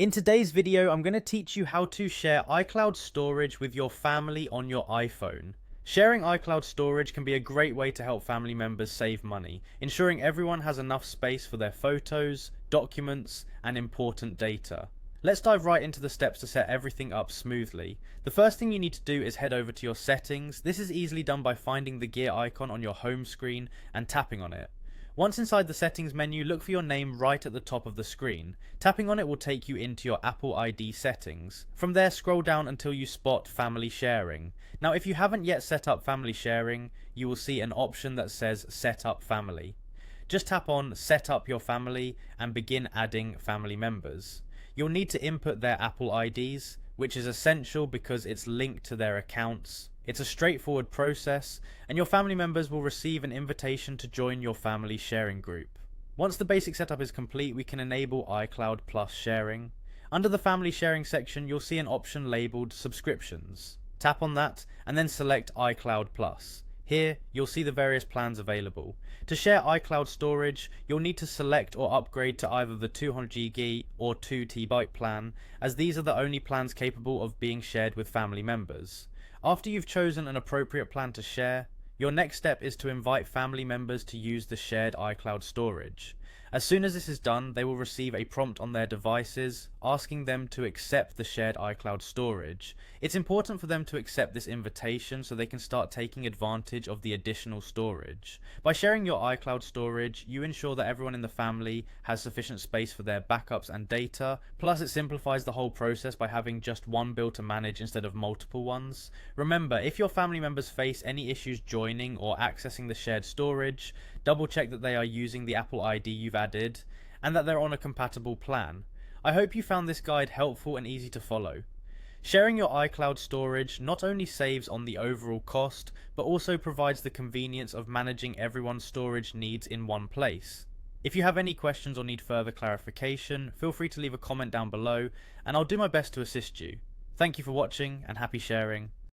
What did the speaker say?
In today's video, I'm going to teach you how to share iCloud storage with your family on your iPhone. Sharing iCloud storage can be a great way to help family members save money, ensuring everyone has enough space for their photos, documents, and important data. Let's dive right into the steps to set everything up smoothly. The first thing you need to do is head over to your settings. This is easily done by finding the gear icon on your home screen and tapping on it. Once inside the settings menu, look for your name right at the top of the screen. Tapping on it will take you into your Apple ID settings. From there, scroll down until you spot family sharing. Now, if you haven't yet set up family sharing, you will see an option that says set up family. Just tap on set up your family and begin adding family members. You'll need to input their Apple IDs, which is essential because it's linked to their accounts. It's a straightforward process, and your family members will receive an invitation to join your family sharing group. Once the basic setup is complete, we can enable iCloud Plus sharing. Under the family sharing section, you'll see an option labeled subscriptions. Tap on that and then select iCloud Plus. Here, you'll see the various plans available. To share iCloud storage, you'll need to select or upgrade to either the 200GB or 2TB plan, as these are the only plans capable of being shared with family members. After you've chosen an appropriate plan to share, your next step is to invite family members to use the shared iCloud storage. As soon as this is done, they will receive a prompt on their devices asking them to accept the shared iCloud storage. It's important for them to accept this invitation so they can start taking advantage of the additional storage. By sharing your iCloud storage, you ensure that everyone in the family has sufficient space for their backups and data, plus it simplifies the whole process by having just one bill to manage instead of multiple ones. Remember, if your family members face any issues joining or accessing the shared storage, double check that they are using the Apple ID you've added and that they're on a compatible plan. I hope you found this guide helpful and easy to follow. Sharing your iCloud storage not only saves on the overall cost, but also provides the convenience of managing everyone's storage needs in one place. If you have any questions or need further clarification, feel free to leave a comment down below and I'll do my best to assist you. Thank you for watching and happy sharing.